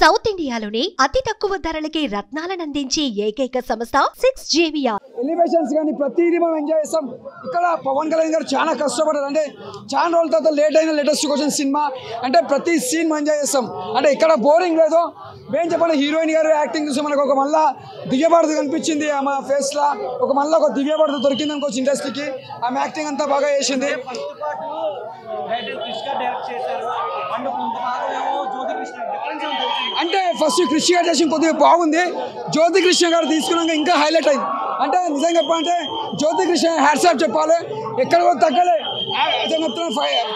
South ఇండియాలోనే అతి తక్కువ ధరలకి రత్నాలను అందించే ఏకైక సంస్థ 6JVR. ఎలివేషన్స్ కానీ ప్రతిదీ మనం ఎంజాయ్ చేస్తాం. ఇక్కడ పవన్ కళ్యాణ్ గారు చాలా కష్టపడ్డారు. అంటే చాలా రోజుల తర్వాత లేట్ అయిన లేటెస్ట్ వచ్చిన సినిమా అంటే ప్రతి సీన్ మనం ఎంజాయ్ చేస్తాం. అంటే ఇక్కడ బోరింగ్ లేదు. మేము చెప్పండి హీరోయిన్ గారు యాక్టింగ్ చూసి మనకు ఒక మళ్ళా దివ్యభారతి కనిపించింది ఆమె ఫేస్లో. ఒక మళ్ళీ ఒక దివ్యభారతి దొరికింది అనుకోవచ్చు ఇండస్ట్రీకి. ఆమె యాక్టింగ్ అంతా బాగా చేసింది. అంటే ఫస్ట్ కృషి గారు చేసిన కొద్దిగా బాగుంది. జ్యోతి కృష్ణ గారు తీసుకున్నాక ఇంకా హైలైట్ అయింది. అంటే నిజంగా చెప్పాలంటే జ్యోతి కృష్ణ హ్యాట్సాప్ చెప్పాలి. ఎక్కడ కూడా తగ్గలే.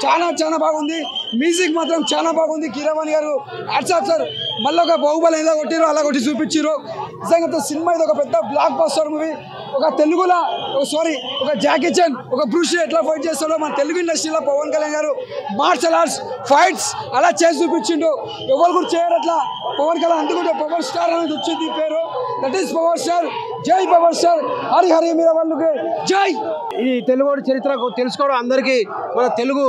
చాలా చాలా బాగుంది. మ్యూజిక్ మాత్రం చాలా బాగుంది. కీరవాణి గారు హ్యాట్సాప్ సార్. మళ్ళీ ఒక బాహుబలి ఎలా కొట్టారో అలా కొట్టి చూపించారు. నిజంగా సినిమా ఇది ఒక పెద్ద బ్లాక్ బస్టర్ మూవీ. ఒక తెలుగులో ఒక జాకీ చాన్ ఒక బ్రూస్ లీ ఎట్లా ఫైట్ చేస్తాడో మన తెలుగు ఇండస్ట్రీలో పవన్ కళ్యాణ్ గారు మార్షల్ ఆర్ట్స్ ఫైట్స్ అలా చేసి చూపించిండు. ఎవరు కూడా చేయరు అట్లా. పవన్ కళ్యాణ్ అందుకుంటే పవర్ స్టార్ అనేది వచ్చింది పేరు. That is power star. జై పవర్ స్టార్. హరి హరి మీర వాళ్ళకి జై. ఈ తెలుగు చరిత్ర తెలుసుకోవడం అందరికీ మన తెలుగు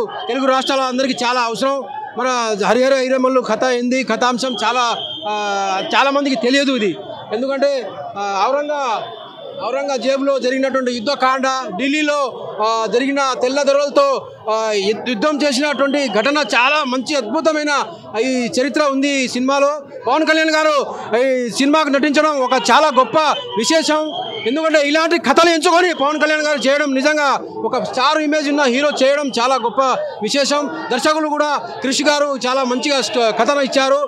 రాష్ట్రాల అందరికీ చాలా అవసరం. మన హరిహర వీరమల్లు కథ ఏంది, కథాంశం చాలా మందికి తెలియదు ఇది. ఎందుకంటే ఔరంగజేబులో జరిగినటువంటి యుద్ధకాండ, ఢిల్లీలో జరిగిన తెల్లదొరలతో యుద్ధం చేసినటువంటి ఘటన చాలా మంచి అద్భుతమైన ఈ చరిత్ర ఉంది ఈ సినిమాలో. పవన్ కళ్యాణ్ గారు ఈ సినిమాకు నటించడం ఒక చాలా గొప్ప విశేషం. ఎందుకంటే ఇలాంటి కథలు ఎంచుకొని పవన్ కళ్యాణ్ గారు చేయడం నిజంగా ఒక స్టార్ ఇమేజ్ ఉన్న హీరో చేయడం చాలా గొప్ప విశేషం. దర్శకులు కూడా కృషి గారు చాలా మంచిగా కథను ఇచ్చారు.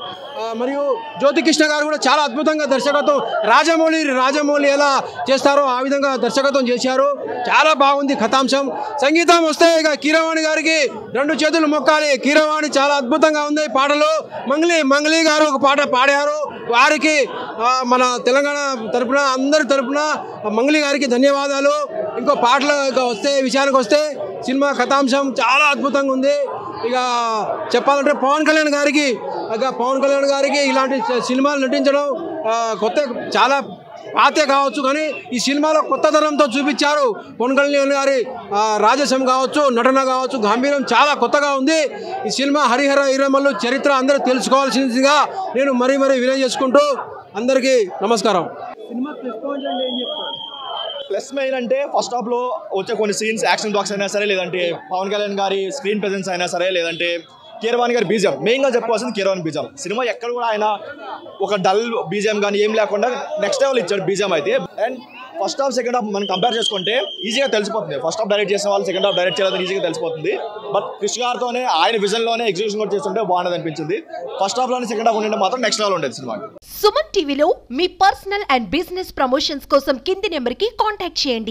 మరియు జ్యోతి కృష్ణ గారు కూడా చాలా అద్భుతంగా దర్శకత్వం రాజమౌళి ఎలా చేస్తారో ఆ విధంగా దర్శకత్వం చేశారు. చాలా బాగుంది కథాంశం. సంగీతం వస్తే ఇక కీరవాణి గారికి 2 చేతులు మొక్కాలి. కీరవాణి చాలా అద్భుతంగా ఉంది. పాటలు మంగ్లీ గారు ఒక పాట పాడారు. వారికి మన తెలంగాణ తరపున అందరి తరపున మంగ్లీ గారికి ధన్యవాదాలు. ఇంకో పాటలు విషయానికి వస్తే సినిమా కథాంశం చాలా అద్భుతంగా ఉంది. ఇక చెప్పాలంటే పవన్ కళ్యాణ్ గారికి ఇలాంటి సినిమాలు నటించడం కొత్త చాలా పాతే కావచ్చు, కానీ ఈ సినిమాలో కొత్త తరంతో చూపించారు. పవన్ కళ్యాణ్ గారి రాజసం కావచ్చు, నటన కావచ్చు, గంభీరం చాలా కొత్తగా ఉంది. ఈ సినిమా హరిహర వీరమల్లు చరిత్ర అందరూ తెలుసుకోవాల్సిందిగా నేను మరీ వినియోగించుకుంటూ అందరికీ నమస్కారం. సినిమా ప్లస్ పాయింట్ అంటే ఏం చెప్తారు? ప్లస్ మెయిన్ అంటే ఫస్ట్ హాఫ్లో వచ్చే కొన్ని సీన్స్ యాక్షన్ బాక్స్ అయినా సరే, లేదంటే పవన్ కళ్యాణ్ గారి స్క్రీన్ ప్రెజెన్స్ అయినా సరే, లేదంటే కీరవాణి గారి బీజిఎం. మెయిన్గా చెప్పుకోవాల్సింది కీరవాణి బీజిఎం. సినిమా ఎక్కడ కూడా ఆయన ఒక డల్ బీజిఎం కానీ ఏం లేకుండా నెక్స్ట్ లెవెల్ ఇచ్చాడు బీజిఎం అయితే. And first half second half మనం కంపేర్ చేసుకుంటే ఈజీగా తెలిసిపోతుంది. ఫస్ట్ హాఫ్ డైరెక్ట్ చేసిన వాళ్ళు సెకండ్ హాఫ్ డైరెక్ట్ చేయాలని ఈజీగా తెలిసిపోతుంది. బట్ కృష్ణ గారితోనే ఆయన విజన్లోనే ఎగ్జిక్యూషన్ కూడా చేస్తుంటే బాగుండదు అనిపించింది. ఫస్ట్ హాఫ్లోనే సెకండ్ హాఫ్ ఉండే మాత్రం నెక్స్ట్ లెవెల్ ఉండేది సినిమా. సుమన్ టీవీలో మీ పర్సనల్ అండ్ బిజినెస్ ప్రమోషన్స్ కోసం కింది నెంబర్కి కాంటాక్ట్ చేయండి.